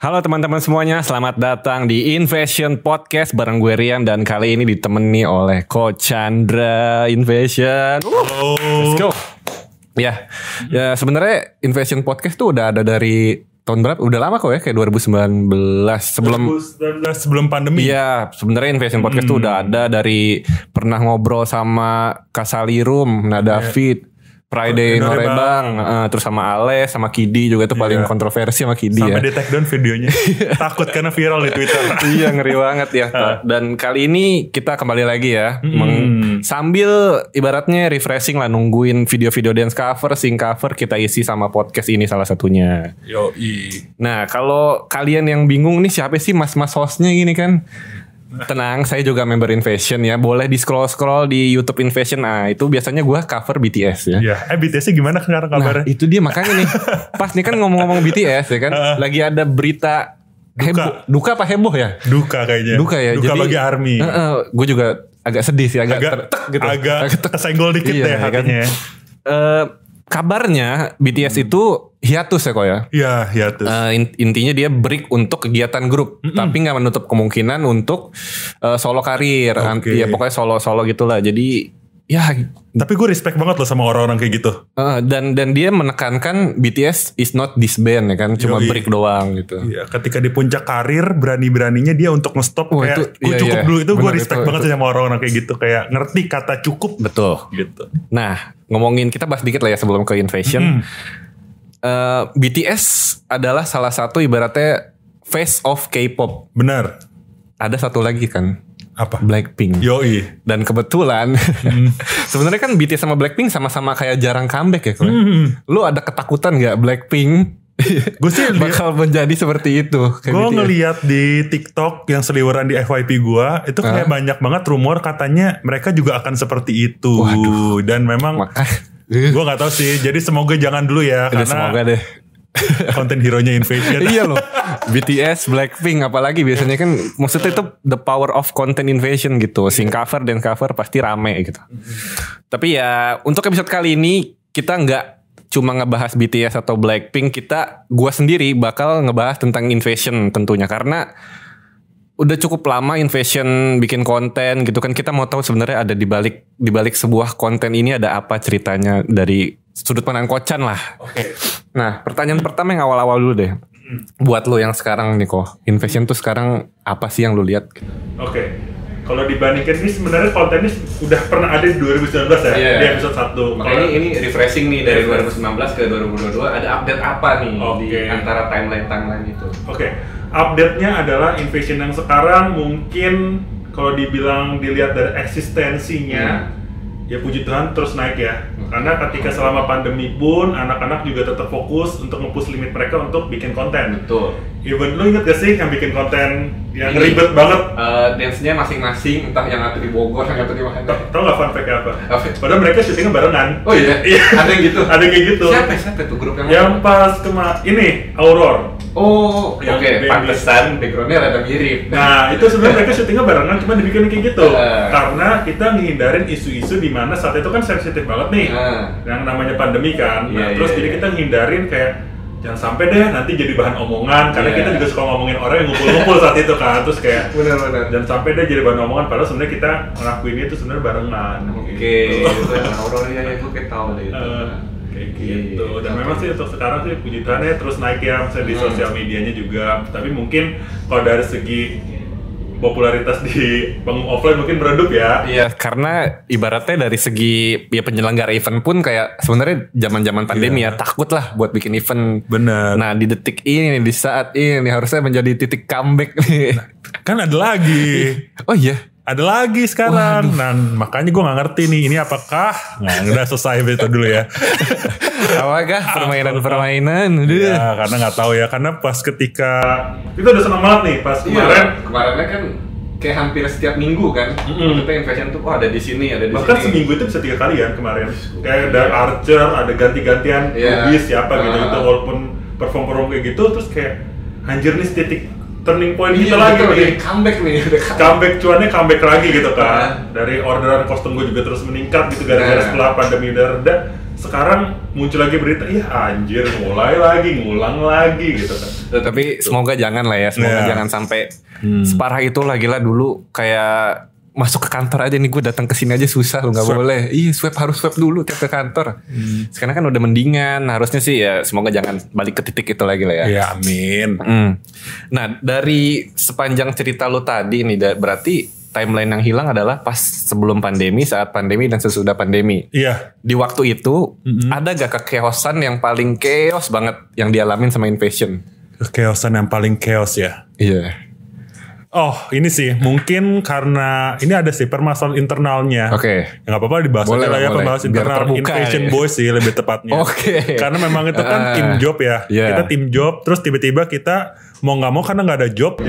Halo teman-teman semuanya, selamat datang di Invasion Podcast bareng gue Rian dan kali ini ditemani oleh Coach Chandra Invasion. Let's go. Ya sebenarnya Invasion Podcast tuh udah ada dari tahun berapa? Udah lama kok ya, kayak 2019 sebelum pandemi. Iya, sebenarnya Invasion Podcast tuh udah ada dari pernah ngobrol sama Kasalirum, David, Friday Norebang, terus sama Ale, sama Kidi juga tuh paling kontroversi sama Kidi sampai ya. di take down videonya. Takut karena viral di Twitter. Iya, ngeri banget ya. Dan kali ini kita kembali lagi ya, sambil ibaratnya refreshing lah, nungguin video-video dance cover, sing cover kita isi sama podcast ini salah satunya. Yoi. Nah, kalau kalian yang bingung nih siapa sih mas-mas hostnya gini kan? Tenang, saya juga member Invasion ya. Boleh di scroll-scroll di YouTube Invasion. Nah, itu biasanya gue cover BTS ya. Iya. BTS-nya gimana sekarang kabarnya? Nah, itu dia makanya nih. Pas nih kan ngomong-ngomong BTS ya kan. Lagi ada berita heboh. Duka apa heboh ya? Duka kayaknya. Duka ya. Duka Jadi, bagi ARMY. Gue juga agak sedih sih. Agak kesenggol dikit deh hatinya. Kabarnya BTS itu hiatus ya kok ya. Iya, hiatus. Intinya dia break untuk kegiatan grup, tapi nggak menutup kemungkinan untuk solo karir. Ya pokoknya solo gitulah. Jadi ya. Tapi gue respect banget loh sama orang-orang kayak gitu. Dan dia menekankan BTS is not disband ya kan, cuma break doang gitu. Iya, ketika di puncak karir berani-beraninya dia untuk nge-stop kayak gue cukup dulu. Itu gue respect banget sama orang-orang kayak gitu, kayak ngerti kata cukup. Betul. Gitu. Nah, ngomongin kita bahas dikit lah ya sebelum ke Invasion. BTS adalah salah satu ibaratnya face of K-pop. Benar. Ada satu lagi kan, apa? Blackpink. Yoi. Dan kebetulan sebenarnya kan BTS sama Blackpink sama-sama kayak jarang comeback ya. Lu ada ketakutan gak Blackpink gue sih bakal menjadi seperti itu? Gue ngeliat di TikTok yang seliweran di FYP gue, itu kayak banyak banget rumor katanya mereka juga akan seperti itu. Waduh. Dan memang gue gak tahu sih. Jadi semoga jangan dulu ya, karena semoga deh. Konten hero-nya Invasion. Iya loh. BTS, Blackpink apalagi biasanya kan maksudnya itu the power of content invasion gitu. Sing cover dan cover pasti rame gitu. Tapi ya untuk episode kali ini kita nggak cuma ngebahas BTS atau Blackpink, gua sendiri bakal ngebahas tentang Invasion tentunya, karena udah cukup lama Invasion bikin konten gitu kan. Kita mau tahu sebenarnya ada di balik sebuah konten ini ada apa ceritanya dari sudut pandang Kocan lah. Oke. Nah, pertanyaan pertama yang awal-awal dulu deh. Buat lo yang sekarang nih kok, Invasion tuh sekarang apa sih yang lo lihat? Oke. Kalau dibandingkan ini sebenarnya kontennya udah pernah ada di 2019 ya, di episode 1. Makanya ini refreshing nih dari 2019 ke 2022, ada update apa nih di antara timeline itu? Oke. Update-nya adalah Invasion yang sekarang mungkin kalau dibilang dilihat dari eksistensinya, ya puji Tuhan terus naik ya. Karena ketika selama pandemi pun anak-anak juga tetap fokus untuk nge-push limit mereka untuk bikin konten. Betul. Even lu inget gak sih yang bikin konten yang ribet banget? Dance-nya masing-masing, entah yang satu di Bogor, yang satu di mana. Tau gak fun fact apa? Padahal mereka syutingnya barengan. Oh iya? Ada yang gitu? Ada yang kayak gitu. Siapa tuh grup yang yang pas ini, Aurora. Oh, oke. Pantesan background-nya rada mirip. Nah, itu sebenarnya mereka syutingnya barengan, cuma dibikin kayak gitu. Karena kita ngehindarin isu-isu di mana saat itu kan sensitif banget nih. Yang namanya pandemi kan. Terus jadi kita ngehindarin kayak jangan sampai deh nanti jadi bahan omongan, karena kita juga suka ngomongin orang yang ngumpul-ngumpul saat itu kan. Terus kayak benar. jangan sampai deh jadi bahan omongan, padahal sebenarnya kita ngelakuin itu sebenarnya barengan. Oke. Aurora ya gue kayak tahu deh itu. Kayak gitu. Dan memang sih untuk sekarang sih puji Tuhannya terus naik ya, misalnya di sosial medianya juga. Tapi mungkin kalau dari segi popularitas di panggung offline mungkin meredup ya. Iya, karena ibaratnya dari segi ya penyelenggara event pun kayak sebenarnya zaman-zaman pandemi ya takut lah buat bikin event. Bener. Nah di detik ini, di saat ini harusnya menjadi titik comeback nih. Kan ada lagi. Oh iya. Ada lagi sekarang. Nah, makanya gue gak ngerti nih, ini apakah udah selesai itu dulu ya. Apakah permainan-permainan? Ya, karena gak tahu ya. Karena pas ketika kita udah senang banget nih pas kemarinnya kan kayak hampir setiap minggu kan. Maksudnya Invasion tuh ada di sini, ada di bahkan sini. Seminggu itu bisa 3 kali kan kemarin. Kayak ada Archer, ada ganti-gantian Rubis siapa gitu. Walaupun perform kayak gitu, terus kayak anjir nih titik turning point kita lagi nih. Comeback Cuannya comeback lagi gitu kan. Dari orderan kostum gue juga terus meningkat gitu gara-gara setelah pandemi udah reda. sekarang muncul lagi berita, iya anjir mulai lagi, ngulang lagi gitu kan. Tapi semoga jangan lah ya, semoga jangan sampai separah itulah. Gila dulu kayak masuk ke kantor aja nih, gue datang ke sini aja susah lo, nggak boleh. Iya harus swab dulu tiap ke kantor. Sekarang kan udah mendingan, harusnya sih ya semoga jangan balik ke titik itu lagi lah ya. Ya amin. Nah dari sepanjang cerita lo tadi nih, berarti timeline yang hilang adalah pas sebelum pandemi, saat pandemi, dan sesudah pandemi. Iya. Di waktu itu ada gak kekeosan yang paling chaos banget yang dialamin sama Invasion? Kekeosan yang paling chaos ya. Iya. Oh ini sih mungkin karena ini ada sih permasalahan internalnya. Oke. Nggak apa-apa dibahas aja lah ya, pembahas internal Invasion ya. Boys sih lebih tepatnya. Oke. Karena memang itu kan tim job ya. Yeah. Kita tim job, terus tiba-tiba kita mau nggak mau karena nggak ada job.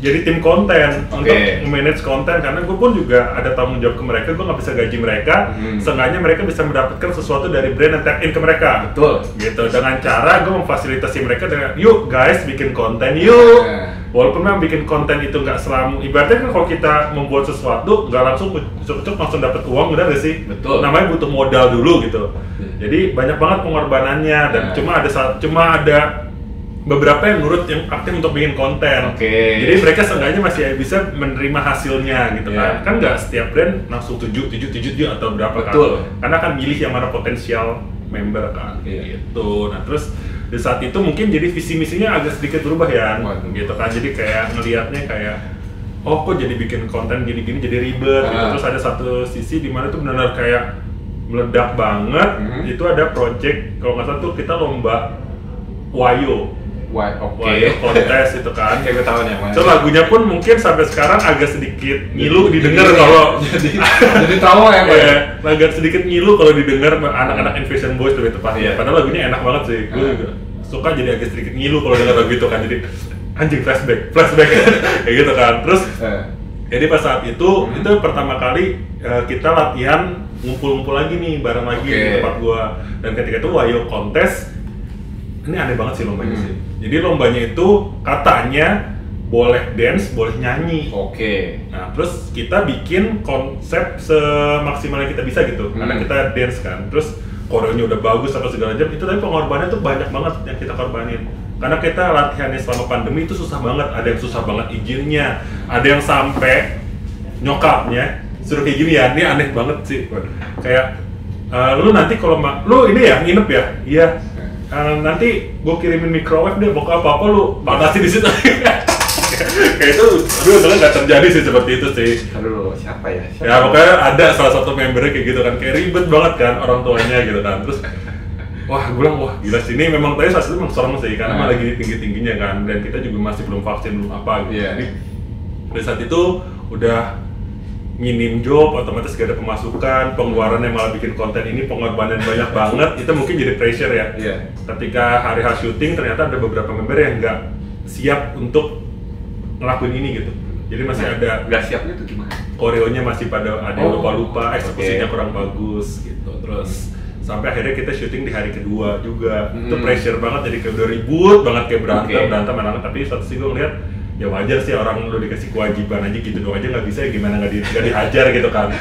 Jadi tim konten untuk manage konten, karena gue pun juga ada tanggung jawab ke mereka. Gue nggak bisa gaji mereka, seenggaknya mereka bisa mendapatkan sesuatu dari brand yang tag in ke mereka. Betul. Gitu, dengan cara gue memfasilitasi mereka dengan, yuk guys bikin konten yuk. Walaupun memang bikin konten itu nggak selalu, ibaratnya kan kalau kita membuat sesuatu nggak langsung cuk langsung dapat uang, udah nggak sih? Betul. Namanya butuh modal dulu gitu. Jadi banyak banget pengorbanannya, dan cuma ada beberapa yang nurut yang aktif untuk bikin konten. Jadi mereka seenggaknya masih bisa menerima hasilnya gitu kan. Kan nggak setiap brand langsung 7 atau berapa kan. Karena kan milih yang mana potensial member kan. Gitu. Nah terus di saat itu mungkin jadi visi misinya agak sedikit berubah ya. Gitu kan. Jadi kayak ngelihatnya kayak, oh kok jadi bikin konten gini-gini jadi ribet gitu. Terus ada satu sisi di mana tuh benar-benar kayak meledak banget. Itu ada project, kalau nggak salah tuh kita lomba Wayo. Wayo kontes itu kan. Kayak gue tahu nih yang mana. So lagunya pun mungkin sampai sekarang agak sedikit ngilu didengar kalau jadi tahu ya Pak. Agak sedikit ngilu kalau didengar anak-anak Invasion Boys lebih tepatnya. Padahal lagunya enak banget sih. Gue juga suka, jadi agak sedikit ngilu kalau dengar lagu itu kan. Jadi anjing flashback kayak gitu kan. Terus jadi pas saat itu pertama kali kita latihan ngumpul-ngumpul lagi nih bareng lagi di tempat gua, dan ketika itu Wayo kontes. Ini aneh banget sih lombanya sih. Jadi lombanya itu katanya boleh dance, boleh nyanyi. Nah, terus kita bikin konsep semaksimal yang kita bisa gitu. Karena kita dance kan. Terus koreonya udah bagus apa segala macam. Itu tapi pengorbanannya tuh banyak banget yang kita korbanin. Karena kita latihannya selama pandemi itu susah banget. Ada yang susah banget izinnya. Ada yang sampai nyokapnya suruh kayak gini ya. Ini aneh banget sih. Kayak lu nanti kalau lu ini ya nginep ya? Iya. Nanti gue kirimin microwave deh, pokoknya apa-apa lu batasi di situ. Kayak itu, tapi untungnya nggak terjadi sih seperti itu sih. Aduh, siapa ya? Ya pokoknya ada salah satu membernya kayak gitu kan, kayak ribet banget kan orang tuanya gitu kan. Terus, wah gue bilang, wah gila sih ini memang tadi saat itu memang serem sih, karena malah lagi tinggi-tingginya kan, dan kita juga masih belum vaksin, belum apa gitu. Jadi dari saat itu udah minim job, otomatis gak ada pemasukan, pengeluaran yang malah bikin konten ini pengorbanan banyak banget, itu mungkin jadi pressure ya. Ketika hari-hari syuting ternyata ada beberapa member yang nggak siap untuk ngelakuin ini gitu. Jadi masih ada nggak siapnya tuh gimana? Koreonya masih pada ada yang lupa-lupa, eksekusinya kurang bagus gitu. Terus sampai akhirnya kita syuting di hari kedua juga. Itu pressure banget, jadi kayak udah ribut banget, kayak berantem. Tapi satu sih gue ngeliat ya wajar sih, orang lu dikasih kewajiban aja gitu doang aja nggak bisa, ya gimana nggak dihajar gitu kan.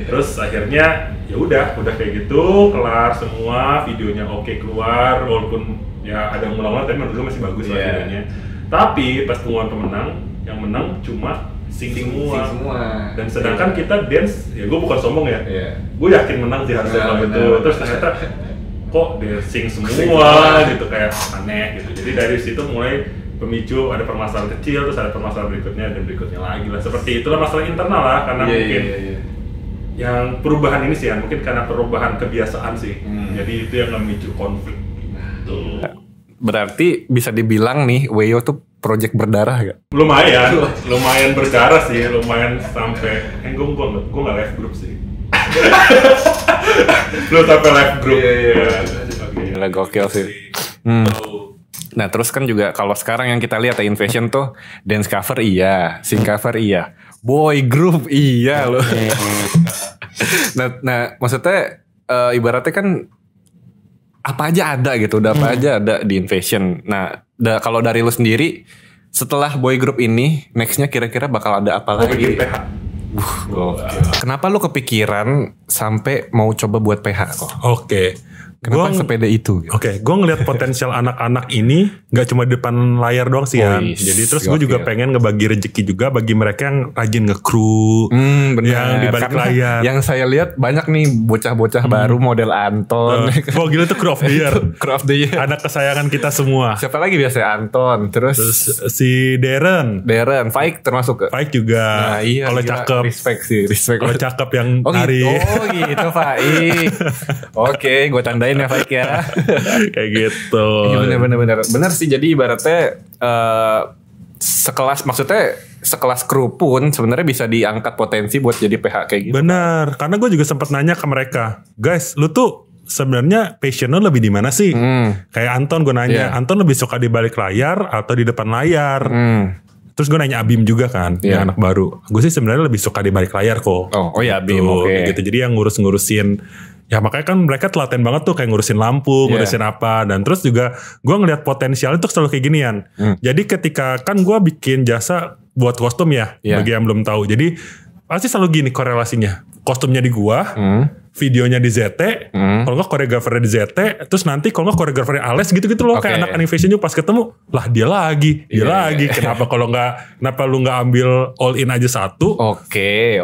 Terus akhirnya ya udah kayak gitu, kelar semua, videonya keluar, walaupun ya ada yang ngulang-ngulang tapi menurut gue masih bagus lah videonya. Tapi pas pengumuman pemenang, yang menang cuma sing semua. Dan sedangkan kita dance, ya gue bukan sombong ya, gue yakin menang sih harusnya itu. Terus ternyata kok dia sing semua gitu, kayak aneh gitu. Jadi dari situ mulai pemicu, ada permasalahan kecil, terus ada permasalahan berikutnya, dan berikutnya lagi lah. Seperti itulah masalah internal lah, karena mungkin yang perubahan ini sih ya, mungkin karena perubahan kebiasaan sih. Jadi itu yang memicu konflik gitu. Berarti bisa dibilang nih, Wayo tuh project berdarah gak? Lumayan berdarah sih, lumayan sampai, gue nggak live group sih. Belum sampai live group. Gila gokil sih. Nah terus kan juga kalau sekarang yang kita lihat ya, Invasion tuh dance cover iya, sing cover iya, boy group iya loh. nah maksudnya ibaratnya kan apa aja ada gitu, udah apa aja ada di Invasion. Nah kalau dari lu sendiri setelah boy group ini, nextnya kira-kira bakal ada apa lagi? Bikin PH. Kenapa lu kepikiran sampai mau coba buat PH kok? Oke. Kenapa sepeda itu? Oke, gue ngelihat potensial anak-anak ini nggak cuma di depan layar doang sih ya. Jadi terus gue juga pengen ngebagi rezeki juga bagi mereka yang rajin nge-crew, yang di balik layar. Yang saya lihat banyak nih bocah-bocah baru model Anton. Oh gila tuh Crew of the Year. Crew of the Year. Anak kesayangan kita semua. Siapa lagi biasanya Anton, terus si Darren, Faik termasuk. Faik juga. Nah, iya, kalau cakep, respect. Kalau cakep yang nari. Oh gitu Faik. Oke, gue tandain ya Faik ya. Kayak gitu. Iya bener sih. Jadi ibaratnya sekelas kru pun sebenarnya bisa diangkat potensi buat jadi PH kayak gitu. Bener, karena gue juga sempat nanya ke mereka, guys, lu tuh sebenarnya passion lu lebih di mana sih? Kayak Anton gue nanya, Anton lebih suka di balik layar atau di depan layar? Terus gue nanya Abim juga kan, yang anak baru. Gue sih sebenarnya lebih suka di balik layar kok. Oh ya Abim, oke. Gitu. Jadi yang ngurusin ya makanya kan mereka telaten banget tuh kayak ngurusin lampu, ngurusin apa. Dan terus juga gue ngelihat potensialnya tuh selalu kayak ginian. Jadi ketika kan gue bikin jasa buat kostum ya, bagi yang belum tahu. Jadi pasti selalu gini korelasinya. Kostumnya di gua, videonya di ZT, kalau nggak koreografernya di ZT, terus nanti kalau nggak koreografernya Ales gitu-gitu loh. Kayak anak animation juga pas ketemu, lah dia lagi. Kenapa kenapa lu nggak ambil all in aja satu?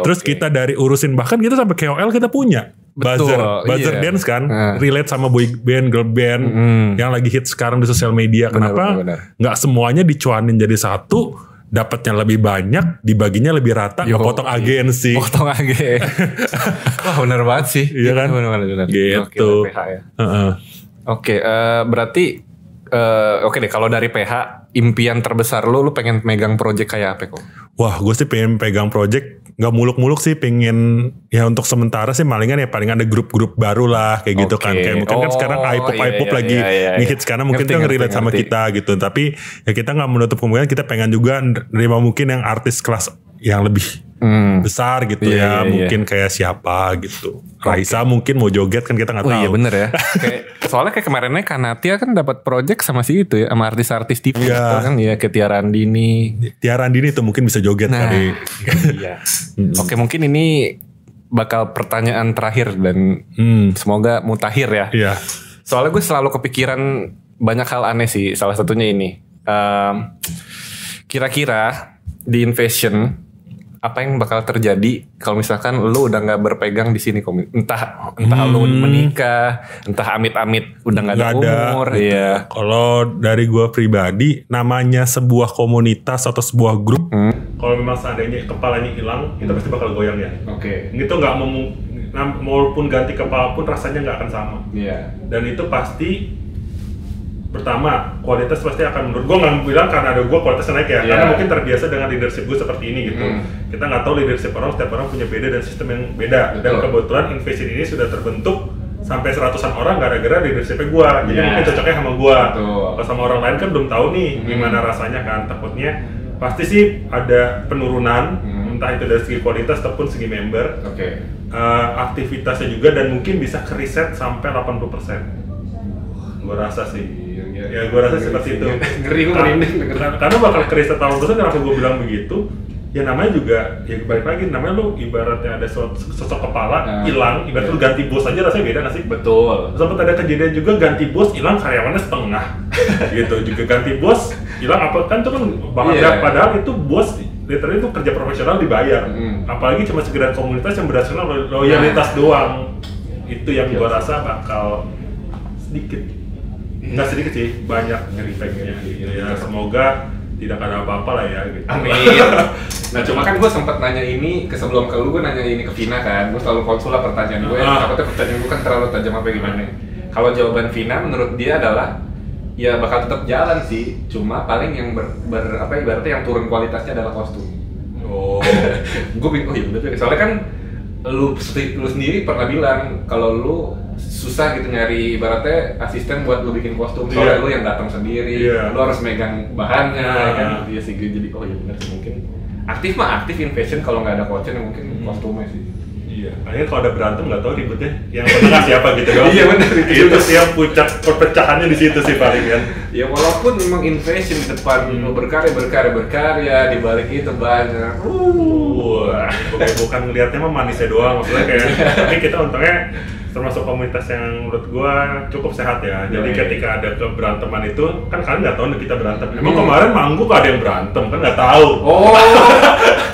Terus kita dari urusin bahkan kita sampai KOL kita punya. Buzzer dance kan, relate sama boy band, girl band yang lagi hit sekarang di sosial media. Kenapa nggak semuanya dicuanin jadi satu? Dapatnya lebih banyak, dibaginya lebih rata, potong agensi. Potong agen. Wah bener banget sih. Iya kan? Bener. Gitu. PH ya. Berarti oke deh kalau dari PH impian terbesar lu pengen megang project kayak apa kok? Wah, gue sih pengen pegang project nggak muluk-muluk sih, pengen ya untuk sementara sih paling ada grup-grup baru lah kayak gitu kan. Kayak mungkin kan sekarang iPop lagi ngehits karena mungkin itu relate sama kita gitu. Tapi ya kita nggak menutup kemungkinan kita pengen juga nerima mungkin yang artis kelas yang lebih besar gitu mungkin kayak siapa gitu. Raisa mungkin mau joget kan kita nggak tahu. Oh iya bener ya. Soalnya kayak kemarinnya Kanatia kan dapat project sama si itu ya, sama artis-artis TV kan ya, kayak Tia Randini tuh mungkin bisa joget kali. Iya. Oke, mungkin ini bakal pertanyaan terakhir dan semoga mutakhir ya. Iya. Soalnya gue selalu kepikiran banyak hal aneh sih. Salah satunya ini. Kira-kira di Invasion apa yang bakal terjadi kalau misalkan lu udah nggak berpegang di sini, entah lu menikah, entah amit-amit udah nggak ada umur, gitu. Kalau dari gue pribadi, namanya sebuah komunitas atau sebuah grup, kalau memang seandainya kepalanya hilang, itu pasti bakal goyang ya. Itu nggak maupun ganti kepala pun rasanya nggak akan sama. Dan itu pasti pertama kualitas pasti akan menurun. Gue nggak bilang karena ada gue kualitasnya naik ya, karena mungkin terbiasa dengan leadership gue seperti ini gitu. Kita nggak tahu leadership orang, setiap orang punya beda dan sistem yang beda. Dan kebetulan Invasion ini sudah terbentuk sampai 100-an orang gara-gara leadershipnya gue. Jadi mungkin cocoknya sama gue. Kalau sama orang lain kan belum tahu nih gimana rasanya kan. Takutnya pasti sih ada penurunan, entah itu dari segi kualitas ataupun segi member. Aktivitasnya juga dan mungkin bisa ke reset sampai 80%. Gue rasa sih. Ya gue rasa seperti itu. Ngeri gue merinding. Karena bakal ke reset tahun terus. Kenapa gue bilang begitu? Ya namanya juga, ya balik lagi, namanya lu ibaratnya ada sosok kepala hilang, ibaratnya lu ganti bos aja rasanya beda gak sih? Betul. Sempat ada kejadian juga ganti bos hilang karyawannya setengah. Gitu juga ganti bos hilang apa kan itu kan padahal itu bos literally itu kerja profesional dibayar. Apalagi cuma sekedar komunitas yang berdasarkan loyalitas doang. Itu yang gua rasa bakal sedikit. Nggak sedikit sih, banyak efeknya gitu ya. Semoga tidak ada apa-apa lah ya gitu. Amin. Nah cuma kan gue sempat nanya ini sebelum ke lu, gue nanya ini ke Vina kan. Gue selalu konsul lah pertanyaan gue. Takutnya pertanyaan gue kan terlalu tajam apa gimana. Kalau jawaban Vina menurut dia adalah ya bakal tetap jalan sih. Cuma paling yang ibaratnya yang turun kualitasnya adalah kostum. Gue bingung, iya bener. Soalnya kan lu sendiri pernah bilang kalau lu susah gitu nyari ibaratnya asisten buat lu bikin kostum, soalnya lu yang datang sendiri, lu harus megang bahannya kan gitu ya sih. Jadi oh iya benar sih, mungkin aktif Invasion kalau nggak ada coachnya mungkin kostumnya sih. Iya, akhirnya kalau ada berantem nggak tahu ributnya yang menengah siapa gitu doang. Iya benar itu sih yang puncak perpecahannya di situ sih paling kan. Ya walaupun memang invasion di depan berkarya di balik itu banyak. Bukan ngeliatnya mah manisnya doang, maksudnya kayak tapi kita untungnya termasuk komunitas yang menurut gua cukup sehat ya. Jadi ketika ada keberanteman itu kan kalian nggak tahu nih kita berantem. Emang kemarin manggung ada yang berantem kan nggak tahu.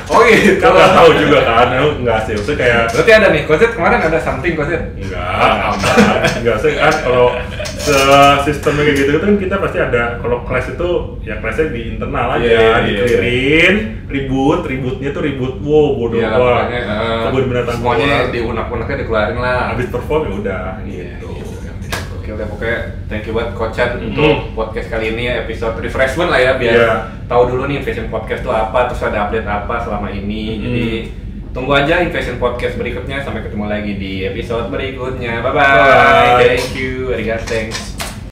Oh gitu. Kan nggak tahu juga kan. Enggak sih, maksudnya kayak berarti ada nih, Koset kemarin ada something Koset? Enggak sih kan kalau sistemnya kayak gitu kan kita pasti ada kalau kelas itu ya kelasnya di internal aja, di-clearin, ributnya tuh ribut bodoh banget. Kebun binatang semuanya diunak-unaknya dikeluarin lah. Habis perform ya udah gitu. Oke, udah pokoknya thank you banget Kocat untuk podcast kali ini episode refreshment lah ya biar tahu dulu nih Invasion Podcast itu apa, terus ada update apa selama ini. Jadi tunggu aja Invasion Podcast berikutnya, sampai ketemu lagi di episode berikutnya. Bye bye. Thank you. Arigato. Thanks.